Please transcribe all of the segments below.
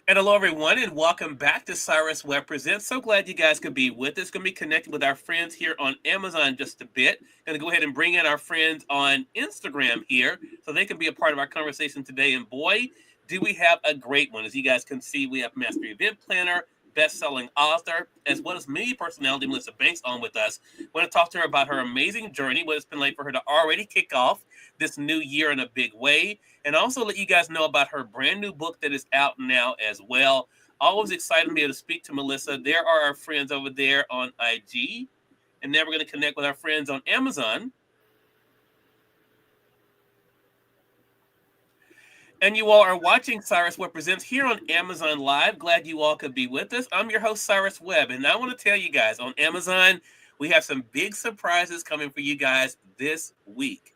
And hello, everyone, and welcome back to Cyrus Webb Presents. So glad you guys could be with us. Going to be connecting with our friends here on Amazon just a bit. Going to go ahead and bring in our friends on Instagram here so they can be a part of our conversation today. And boy, do we have a great one. As you guys can see, we have Master Event Planner, best-selling author, as well as media personality Melissa Banks on with us. Want to talk to her about her amazing journey, what it's been like for her to already kick off this new year in a big way, and also let you guys know about her brand new book that is out now as well. Always excited to be able to speak to Melissa. There are our friends over there on IG, and now we're going to connect with our friends on Amazon. And you all are watching Cyrus Webb Presents here on Amazon Live. Glad you all could be with us. I'm your host, Cyrus Webb, and I want to tell you guys on Amazon, we have some big surprises coming for you guys this week.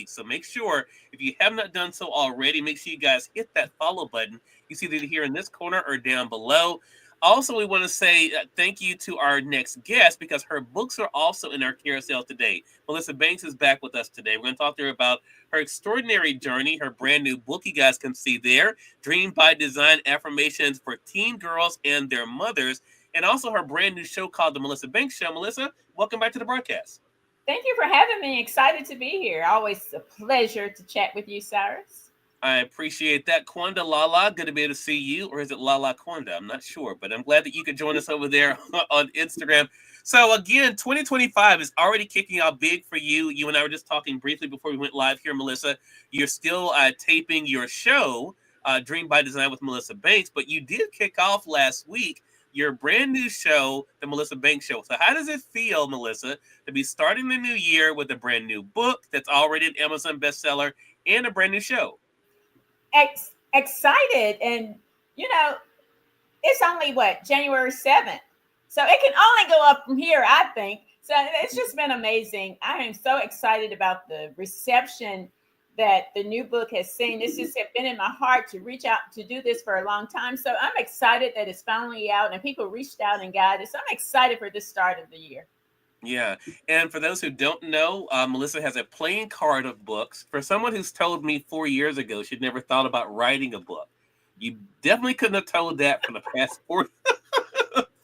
So make sure, if you have not done so already, make sure you guys hit that follow button. You see that here in this corner or down below. Also, we want to say thank you to our next guest because her books are also in our carousel today. Melissa Banks is back with us today. We're going to talk to her about her extraordinary journey, her brand new book you guys can see there, Dream by Design Affirmations for Teen Girls and Their Mothers, and also her brand new show called The Melissa Banks Show. Melissa, welcome back to the broadcast. Thank you for having me. Excited to be here. Always a pleasure to chat with you, Cyrus. I appreciate that. Kwanda Lala, good to be able to see you. Or is it Lala Kwanda? I'm not sure, but I'm glad that you could join us over there on Instagram. So again, 2025 is already kicking out big for you. You and I were just talking briefly before we went live here, Melissa. You're still taping your show, Dream by Design with Melissa Banks, but you did kick off last week your brand new show, The Melissa Banks Show. So how does it feel, Melissa, to be starting the new year with a brand new book that's already an Amazon bestseller and a brand new show? Excited, and you know, it's only what January 7th, so it can only go up from here, I think. So it's just been amazing. I am so excited about the reception that the new book has seen. This has been in my heart to reach out to do this for a long time. So I'm excited that it's finally out and people reached out and got it. So I'm excited for this start of the year. Yeah. And for those who don't know, Melissa has a playing card of books. For someone who's told me 4 years ago she'd never thought about writing a book, you definitely couldn't have told that for the past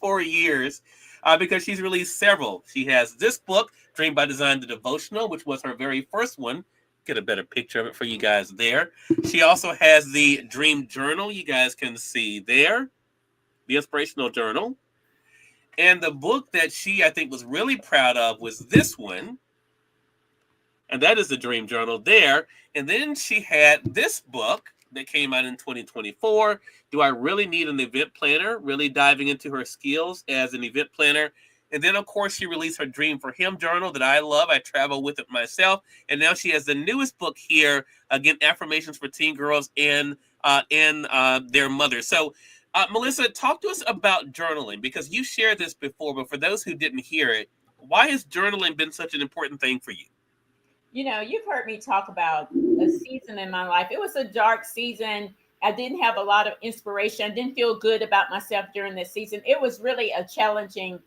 4 years because she's released several. She has this book, Dream by Design, the devotional, which was her very first one. Get a better picture of it for you guys there. She also has the Dream Journal, you guys can see there, the inspirational journal. And the book that she, I think, was really proud of was this one. And that is the Dream Journal there. And then she had this book that came out in 2024. Do I really need an event planner? Really diving into her skills as an event planner. And then, of course, she released her Dream for Him journal that I love. I travel with it myself. And now she has the newest book here, again, Affirmations for Teen Girls and their mothers. So, Melissa, talk to us about journaling because you shared this before, but for those who didn't hear it, why has journaling been such an important thing for you? You know, you've heard me talk about a season in my life. It was a dark season. I didn't have a lot of inspiration. I didn't feel good about myself during this season. It was really a challenging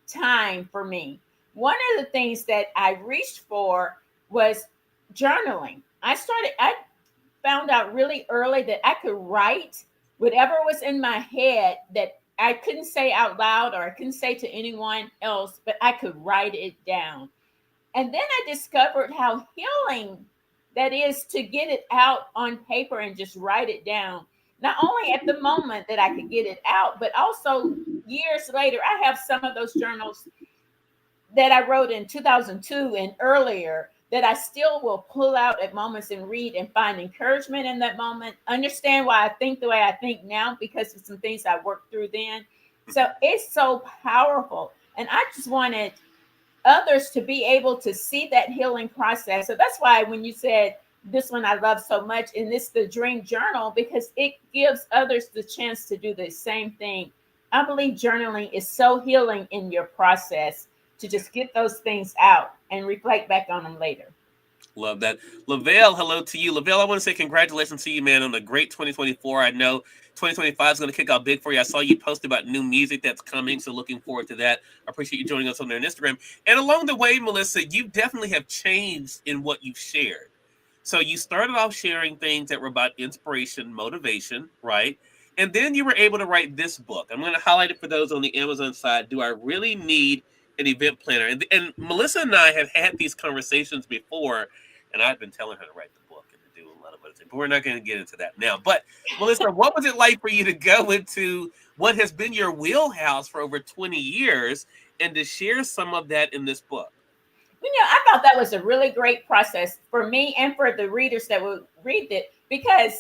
time for me. One of the things that I reached for was journaling. I found out really early that I could write whatever was in my head that I couldn't say out loud or I couldn't say to anyone else, but I could write it down. And then I discovered how healing that is to get it out on paper and just write it down. Not only at the moment that I could get it out, but also years later. I have some of those journals that I wrote in 2002 and earlier that I still will pull out at moments and read and find encouragement in that moment. Understand why I think the way I think now because of some things I worked through then. So it's so powerful. And I just wanted others to be able to see that healing process. So that's why when you said this one I love so much, and this the Dream Journal, because it gives others the chance to do the same thing. I believe journaling is so healing in your process to just get those things out and reflect back on them later. Love that. Lavelle, hello to you. Lavelle, I want to say congratulations to you, man, on a great 2024. I know 2025 is going to kick out big for you. I saw you post about new music that's coming, so looking forward to that. I appreciate you joining us on there on Instagram. And along the way, Melissa, you definitely have changed in what you've shared. So you started off sharing things that were about inspiration, motivation, right? And then you were able to write this book. I'm going to highlight it for those on the Amazon side. Do I really need an event planner? And Melissa and I have had these conversations before, and I've been telling her to write the book and to do a lot of other things. But we're not going to get into that now. But Melissa, what was it like for you to go into what has been your wheelhouse for over 20 years and to share some of that in this book? I thought that was a really great process for me and for the readers that would read it, because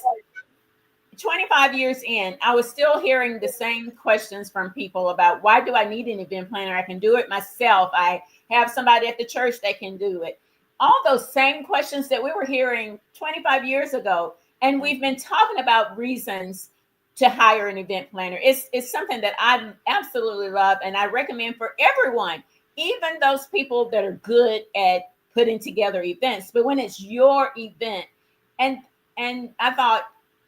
25 years in, I was still hearing the same questions from people about, why do I need an event planner? I can do it myself. I have somebody at the church that can do it. All those same questions that we were hearing 25 years ago. And we've been talking about reasons to hire an event planner. It's something that I absolutely love, and I recommend for everyone, even those people that are good at putting together events. But when it's your event, and I thought,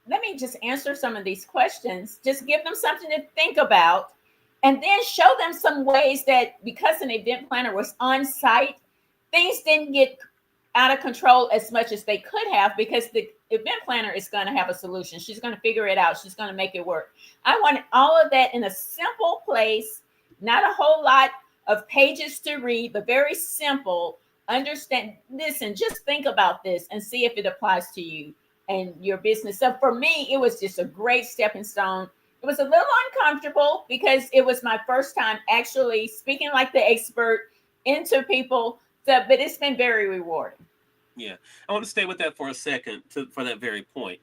let me just answer some of these questions, just give them something to think about, and then show them some ways that, because an event planner was on site, things didn't get out of control as much as they could have, because the event planner is going to have a solution. She's going to figure it out. She's going to make it work. I wanted all of that in a simple place, not a whole lot of pages to read, but very simple. Understand, listen, just think about this and see if it applies to you and your business. So for me, it was just a great stepping stone. It was a little uncomfortable because it was my first time actually speaking like the expert into people. So, but it's been very rewarding. Yeah, I want to stay with that for a second for that very point,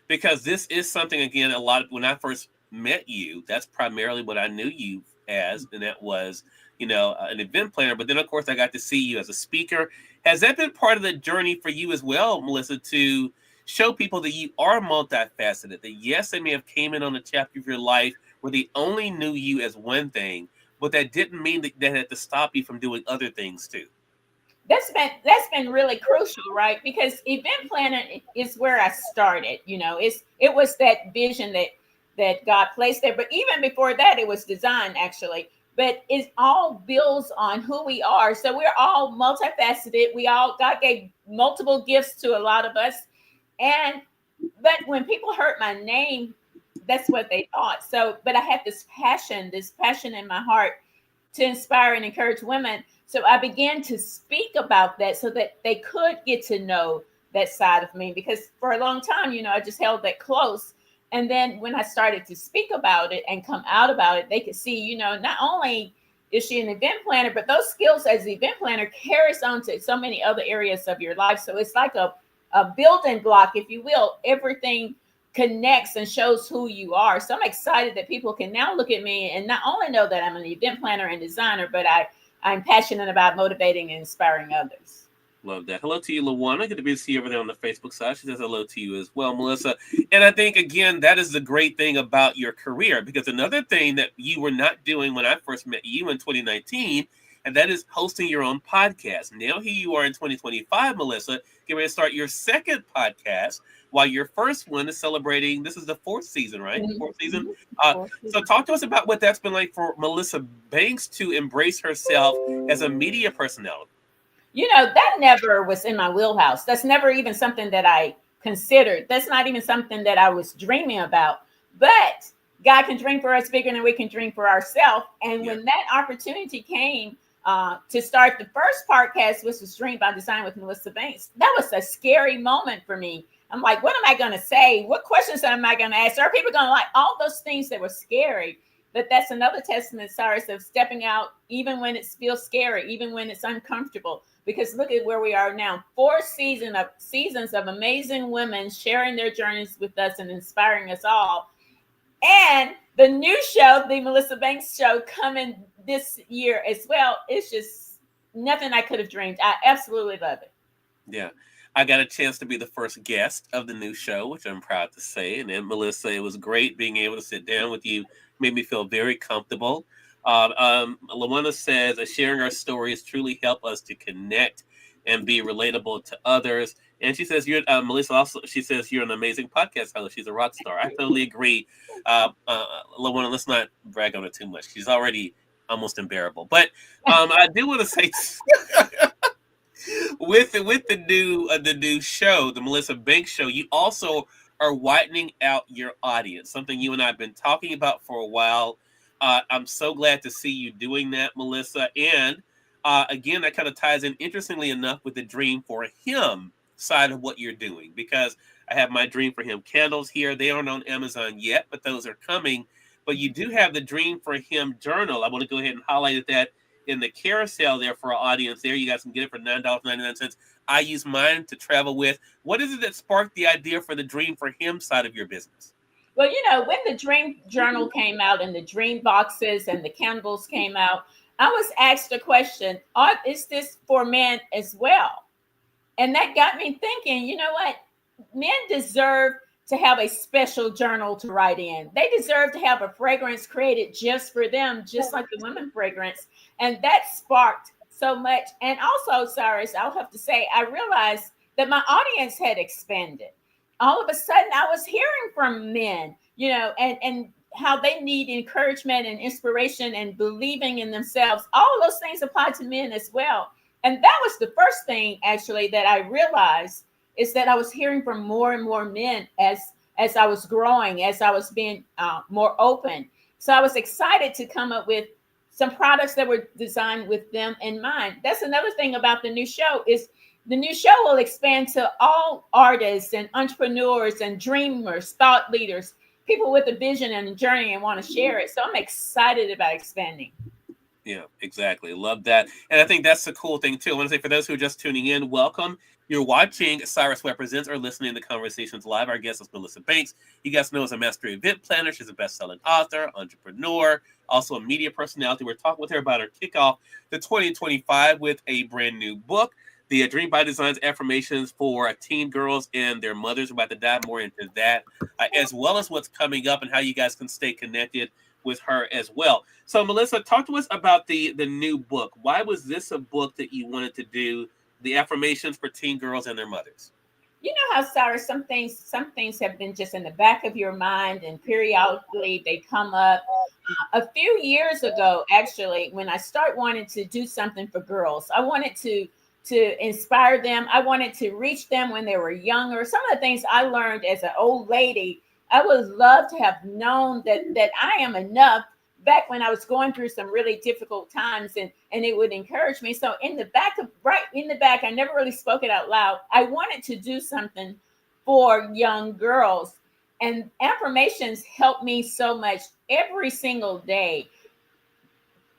because this is something, again, a lot of, when I first met you, that's primarily what I knew you as, and that was, an event planner. But then, of course, I got to see you as a speaker. Has that been part of the journey for you as well, Melissa, to show people that you are multifaceted, that yes, they may have came in on a chapter of your life where they only knew you as one thing, but that didn't mean that had to stop you from doing other things too? That's been really crucial, right? Because event planning is where I started. It was that vision that God placed there. But even before that, it was design, actually. But it all builds on who we are. So we're all multifaceted. God gave multiple gifts to a lot of us. But when people heard my name, that's what they thought. So, but I had this passion in my heart to inspire and encourage women. So I began to speak about that so that they could get to know that side of me, because for a long time, I just held that close. And then when I started to speak about it and come out about it, they could see, not only is she an event planner, but those skills as an event planner carries on to so many other areas of your life. So it's like a building block, if you will. Everything connects and shows who you are. So I'm excited that people can now look at me and not only know that I'm an event planner and designer, but I'm passionate about motivating and inspiring others. Love that. Hello to you, Lawana. Good to be see you over there on the Facebook side. She says hello to you as well, Melissa. And I think, again, that is the great thing about your career, because another thing that you were not doing when I first met you in 2019, and that is hosting your own podcast. Now here you are in 2025, Melissa, get ready to start your second podcast, while your first one is celebrating. This is the fourth season, right? Mm-hmm. Fourth season. So talk to us about what that's been like for Melissa Banks to embrace herself as a media personality. That never was in my wheelhouse. That's never even something that I considered. That's not even something that I was dreaming about. But God can dream for us bigger than we can dream for ourselves. And when that opportunity came to start the first podcast, which was Dream by Design with Melissa Banks, that was a scary moment for me. I'm like, what am I going to say? What questions am I going to ask? Are people going to like all those things that were scary? But that's another testament, Cyrus, of stepping out, even when it feels scary, even when it's uncomfortable. Because look at where we are now. 4 seasons of amazing women sharing their journeys with us and inspiring us all. And the new show, the Melissa Banks Show, coming this year as well. It's just nothing I could have dreamed. I absolutely love it. Yeah. I got a chance to be the first guest of the new show, which I'm proud to say. And then, Melissa, it was great being able to sit down with you. Made me feel very comfortable. Lawana says, sharing our stories truly help us to connect and be relatable to others. And she says, Melissa, also, she says, you're an amazing podcast host. She's a rock star. I totally agree. Lawana, let's not brag on her too much. She's already almost unbearable. But I do want to say, with the new show, the Melissa Banks Show, you also are widening out your audience, something you and I have been talking about for a while. I'm so glad to see you doing that, Melissa. And again, that kind of ties in, interestingly enough, with the Dream for Him side of what you're doing, because I have my Dream for Him candles here. They aren't on Amazon yet, but those are coming. But you do have the Dream for Him journal. I want to go ahead and highlight that in the carousel there for our audience there. You guys can get it for $9.99. I use mine to travel with. What is it that sparked the idea for the Dream for Him side of your business? Well, when the Dream Journal came out and the Dream Boxes and the candles came out, I was asked a question: is this for men as well? And that got me thinking, you know what? Men deserve to have a special journal to write in. They deserve to have a fragrance created just for them, just like the women fragrance. And that sparked so much. And also, Cyrus, I'll have to say, I realized that my audience had expanded. All of a sudden, I was hearing from men, and how they need encouragement and inspiration and believing in themselves. All of those things apply to men as well. And that was the first thing, actually, that I realized, is that I was hearing from more and more men as I was growing, as I was being more open. So I was excited to come up with some products that were designed with them in mind. That's another thing about the new show, is the new show will expand to all artists and entrepreneurs and dreamers, thought leaders, people with a vision and a journey and want to share it. So I'm excited about expanding. Yeah, exactly. Love that. And I think that's the cool thing, too. I want to say, for those who are just tuning in, welcome. You're watching Cyrus Webb Presents or listening to Conversations Live. Our guest is Melissa Banks. You guys know as a master event planner. She's a best-selling author, entrepreneur, also a media personality. We're talking with her about her kickoff to 2025 with a brand new book, the Dream by Design's Affirmations for Teen Girls and Their Mothers. We're about to dive more into that, as well as what's coming up and how you guys can stay connected with her as well. So, Melissa, talk to us about the new book. Why was this a book that you wanted to do, the affirmations for teen girls and their mothers? You know how, Cyrus, some things have been just in the back of your mind, and periodically they come up. A few years ago, actually, when I start wanting to do something for girls, I wanted to inspire them. I wanted to reach them when they were younger. Some of the things I learned as an old lady, I would love to have known that I am enough back when I was going through some really difficult times, and it would encourage me. So right in the back, I never really spoke it out loud. I wanted to do something for young girls, and affirmations help me so much every single day,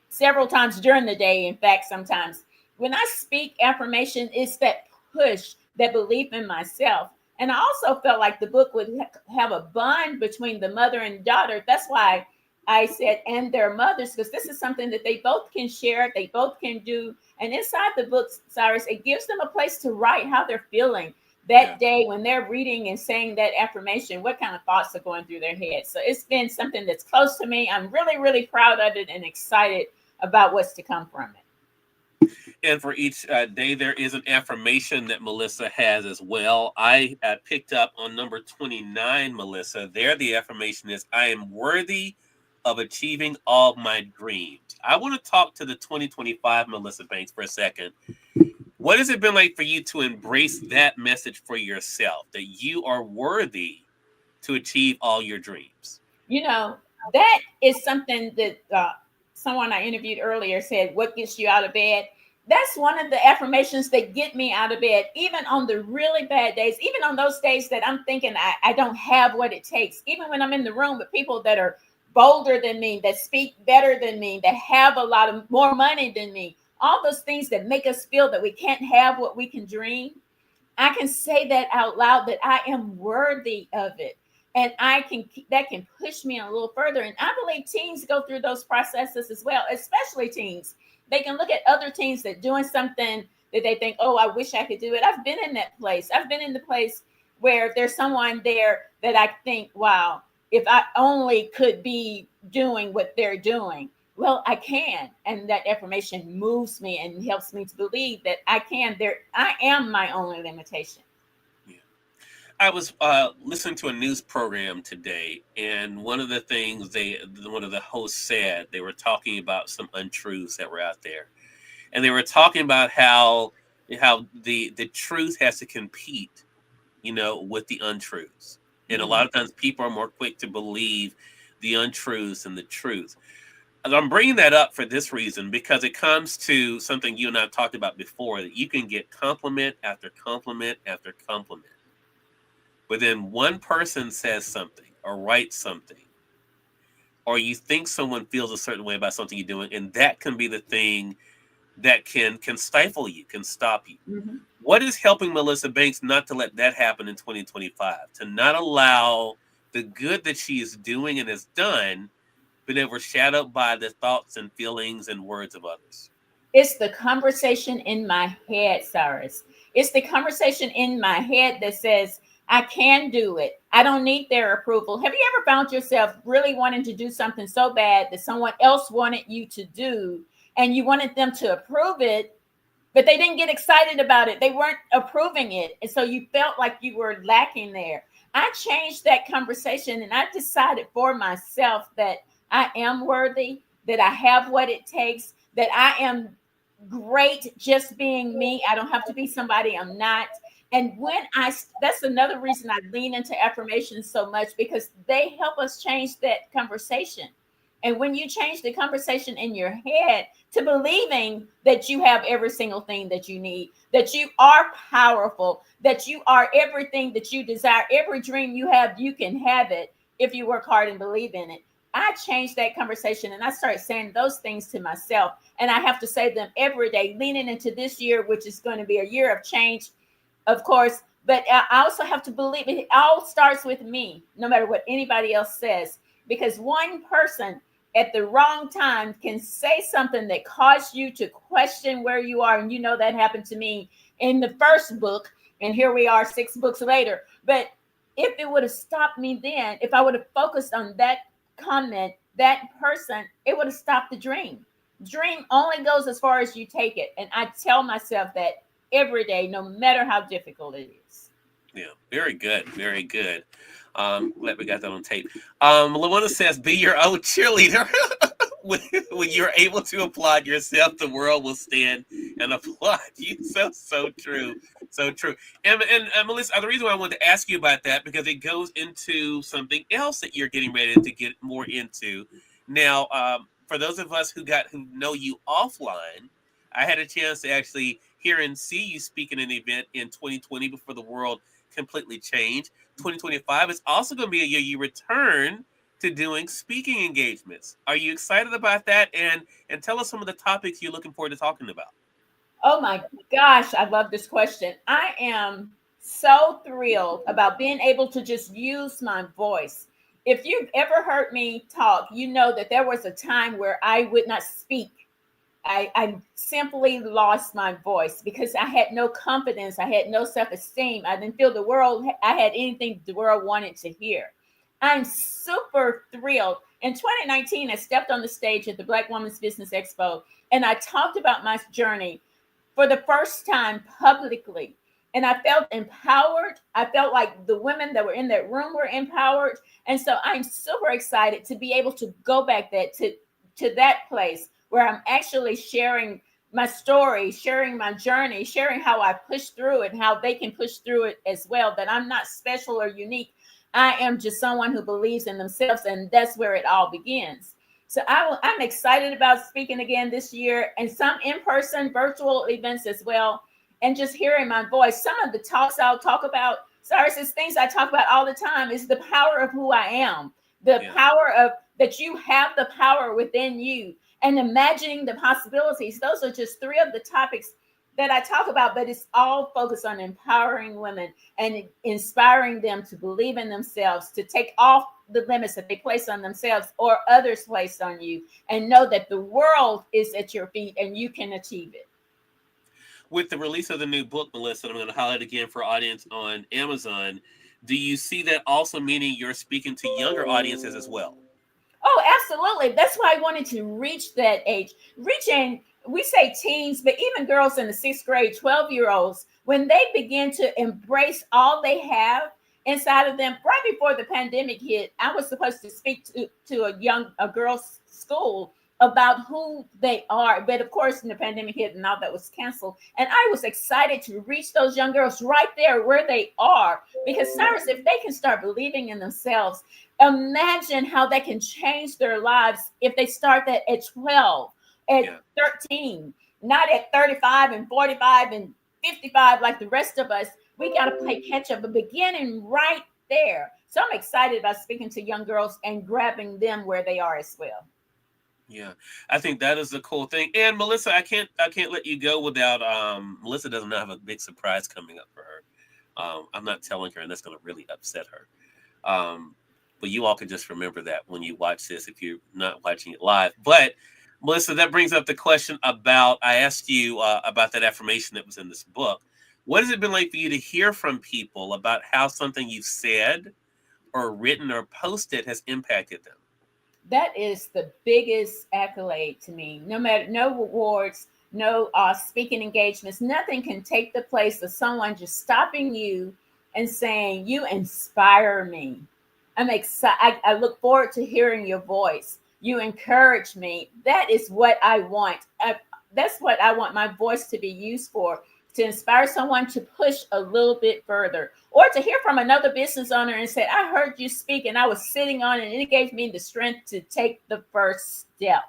several times during the day. In fact, sometimes when I speak affirmation, it's that push, that belief in myself. And I also felt like the book would have a bond between the mother and daughter. That's why I said, and their mothers, because this is something that they both can share, they both can do. And inside the book, Cyrus, it gives them a place to write how they're feeling that day when they're reading and saying that affirmation, what kind of thoughts are going through their head. So it's been something that's close to me. I'm really, really proud of it and excited about what's to come from it. And for each day, there is an affirmation that Melissa has as well. I picked up on number 29, Melissa. There, the affirmation is, I am worthy of achieving all my dreams. I want to talk to the 2025 Melissa Banks for a second. What has it been like for you to embrace that message for yourself, that you are worthy to achieve all your dreams? That is something that someone I interviewed earlier said, what gets you out of bed? That's one of the affirmations that get me out of bed, even on the really bad days, even on those days that I'm thinking I don't have what it takes, even when I'm in the room with people that are bolder than me, that speak better than me, that have a lot of more money than me, all those things that make us feel that we can't have what we can dream. I can say that out loud, that I am worthy of it. And that can push me a little further. And I believe teens go through those processes as well, especially teens. They can look at other teens that doing something that they think, oh, I wish I could do it. I've been in that place. I've been in the place where there's someone there that I think, wow, if I only could be doing what they're doing. Well, I can. And that affirmation moves me and helps me to believe that I can. I am my only limitation. I was listening to a news program today, and one of the things one of the hosts said, they were talking about some untruths that were out there, and they were talking about how the truth has to compete, with the untruths. And a lot of times people are more quick to believe the untruths and the truth. And I'm bringing that up for this reason, because it comes to something you and I have talked about before, that you can get compliment after compliment after compliment. But then one person says something or writes something, or you think someone feels a certain way about something you're doing, and that can be the thing that can stifle you, can stop you. Mm-hmm. What is helping Melissa Banks not to let that happen in 2025? To not allow the good that she is doing and has done been overshadowed by the thoughts and feelings and words of others? It's the conversation in my head, Cyrus. It's the conversation in my head that says, I can do it. I don't need their approval. Have you ever found yourself really wanting to do something so bad that someone else wanted you to do, and you wanted them to approve it, but they didn't get excited about it? They weren't approving it. And so you felt like you were lacking there. I changed that conversation, and I decided for myself that I am worthy, that I have what it takes, that I am great just being me. I don't have to be somebody I'm not. And that's another reason I lean into affirmations so much, because they help us change that conversation. And when you change the conversation in your head to believing that you have every single thing that you need, that you are powerful, that you are everything that you desire, every dream you have, you can have it if you work hard and believe in it. I changed that conversation, and I started saying those things to myself. And I have to say them every day, leaning into this year, which is going to be a year of change, of course. But I also have to believe it all starts with me, no matter what anybody else says, because one person at the wrong time can say something that caused you to question where you are. And that happened to me in the first book. And here we are 6 books later. But if it would have stopped me then, if I would have focused on that comment, that person, it would have stopped the dream. Dream only goes as far as you take it. And I tell myself that every day, no matter how difficult it is. Yeah, very good. Very good. Glad we got that on tape. Luana says, be your own cheerleader. when you're able to applaud yourself, the world will stand and applaud you. So true. So true. And Melissa, the reason why I wanted to ask you about that, because it goes into something else that you're getting ready to get more into. Now, for those of us who know you offline, I had a chance to actually hear and see you speak in an event in 2020 before the world completely changed. 2025 is also going to be a year you return to doing speaking engagements. Are you excited about that? And tell us some of the topics you're looking forward to talking about. Oh my gosh, I love this question. I am so thrilled about being able to just use my voice. If you've ever heard me talk, you know that there was a time where I would not speak. I simply lost my voice because I had no confidence. I had no self-esteem. I didn't feel I had anything the world wanted to hear. I'm super thrilled. In 2019, I stepped on the stage at the Black Women's Business Expo, and I talked about my journey for the first time publicly. And I felt empowered. I felt like the women that were in that room were empowered. And so I'm super excited to be able to go back to that place where I'm actually sharing my story, sharing my journey, sharing how I pushed through it, and how they can push through it as well, that I'm not special or unique. I am just someone who believes in themselves, and that's where it all begins. So I'm excited about speaking again this year, and some in-person virtual events as well, and just hearing my voice. Some of the talks I'll talk about, Cyrus, is things I talk about all the time, is the power of who I am, the power of that you have the power within you, and imagining the possibilities. Those are just 3 of the topics that I talk about, but it's all focused on empowering women and inspiring them to believe in themselves, to take off the limits that they place on themselves or others placed on you, and know that the world is at your feet and you can achieve it. With the release of the new book, Melissa, I'm going to highlight again for audience on Amazon. Do you see that also meaning you're speaking to younger audiences as well? Oh, absolutely. That's why I wanted to reach that age. Reaching, we say teens, but even girls in the 6th grade, 12-year-olds, when they begin to embrace all they have inside of them. Right before the pandemic hit, I was supposed to speak to a girls' school about who they are. But of course, when the pandemic hit and all that was canceled, and I was excited to reach those young girls right there where they are. Because Cyrus, if they can start believing in themselves, imagine how that can change their lives if they start that at 12, at Yeah. 13, not at 35 and 45 and 55 like the rest of us. We got to play catch up, but beginning right there. So I'm excited about speaking to young girls and grabbing them where they are as well. Yeah, I think that is the cool thing. And Melissa, I can't let you go without Melissa does not have a big surprise coming up for her. I'm not telling her, and that's going to really upset her. But you all can just remember that when you watch this, if you're not watching it live. But Melissa, that brings up the question about I asked you about that affirmation that was in this book. What has it been like for you to hear from people about how something you've said or written or posted has impacted them? That is the biggest accolade to me. No matter, no awards, no speaking engagements, nothing can take the place of someone just stopping you and saying, "You inspire me." I'm excited. I look forward to hearing your voice. You encourage me. That is what I want. That's what I want my voice to be used for, to inspire someone to push a little bit further, or to hear from another business owner and say, "I heard you speak and I was sitting on it and it gave me the strength to take the first step."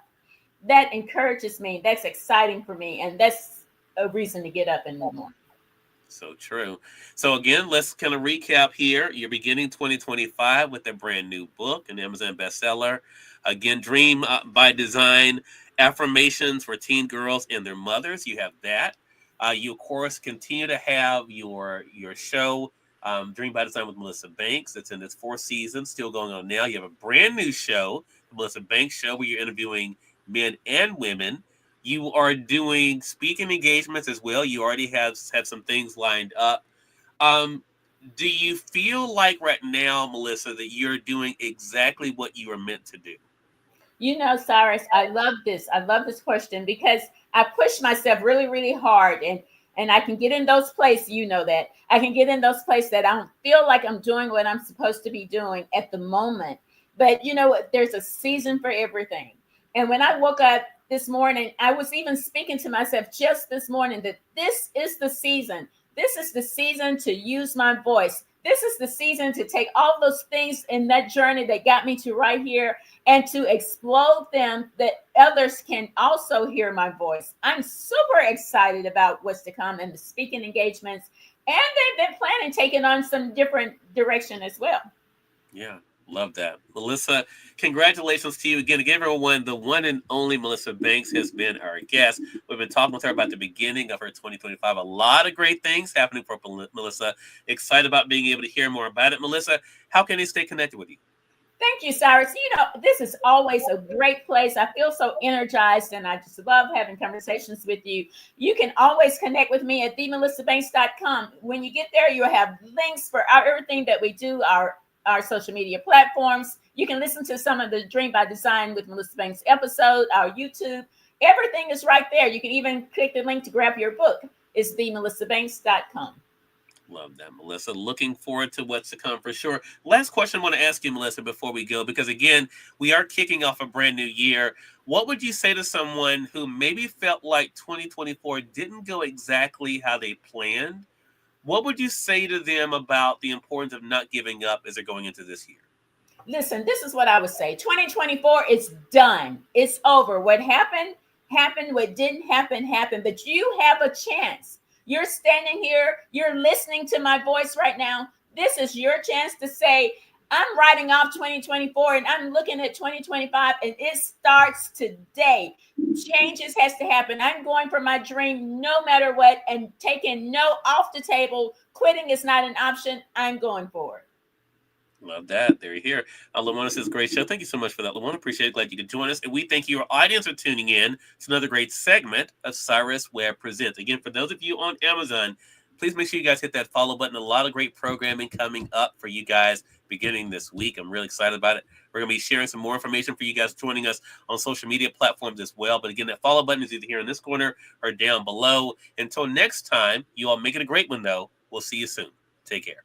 That encourages me. That's exciting for me. And that's a reason to get up in the morning. So true. So again, let's kind of recap here. You're beginning 2025 with a brand new book, an Amazon bestseller. Again, Dream by Design, affirmations for teen girls and their mothers. You have that. You of course continue to have your show, Dream by Design with Melissa Banks. It's in its fourth season, still going on now. You have a brand new show, the Melissa Banks Show, where you're interviewing men and women. You are doing speaking engagements as well. You already have some things lined up. Um, do you feel like right now, Melissa, that you're doing exactly what you were meant to do? You know, Cyrus, I love this. I love this question because I push myself really, really hard, and I can get in those places. You know that I can get in those places that I don't feel like I'm doing what I'm supposed to be doing at the moment. But you know what? There's a season for everything. And when I woke up this morning, I was even speaking to myself just this morning that this is the season. This is the season to use my voice. This is the season to take all those things in that journey that got me to right here and to explode them that others can also hear my voice. I'm super excited about what's to come and the speaking engagements. And they've been planning taking on some different direction as well. Yeah, love that. Melissa, congratulations to you again. Again, everyone, the one and only Melissa Banks has been our guest. We've been talking with her about the beginning of her 2025. A lot of great things happening for Melissa. Excited about being able to hear more about it. Melissa, how can they stay connected with you? Thank you, Cyrus. You know, this is always a great place. I feel so energized and I just love having conversations with you. You can always connect with me at themelissabanks.com. When you get there, you'll have links for everything that we do, our social media platforms. You can listen to some of the Dream by Design with Melissa Banks episode, our YouTube. Everything is right there. You can even click the link to grab your book. It's themelissabanks.com. Love that, Melissa. Looking forward to what's to come for sure. Last question I want to ask you, Melissa, before we go, because again, we are kicking off a brand new year. What would you say to someone who maybe felt like 2024 didn't go exactly how they planned? What would you say to them about the importance of not giving up as they're going into this year? Listen, this is what I would say. 2024 is done. It's over. What happened, happened. What didn't happen, happened. But you have a chance. You're standing here. You're listening to my voice right now. This is your chance to say, "I'm writing off 2024 and I'm looking at 2025 and it starts today." Changes has to happen. I'm going for my dream no matter what, and taking no off the table. Quitting is not an option. I'm going for it. Love that. There you hear. Luana says, great show. Thank you so much for that, Luana. Appreciate it. Glad you could join us. And we thank your audience for tuning in. It's another great segment of Cyrus Webb Presents. Again, for those of you on Amazon, please make sure you guys hit that follow button. A lot of great programming coming up for you guys beginning this week. I'm really excited about it. We're going to be sharing some more information for you guys joining us on social media platforms as well. But again, that follow button is either here in this corner or down below. Until next time, you all make it a great one, though. We'll see you soon. Take care.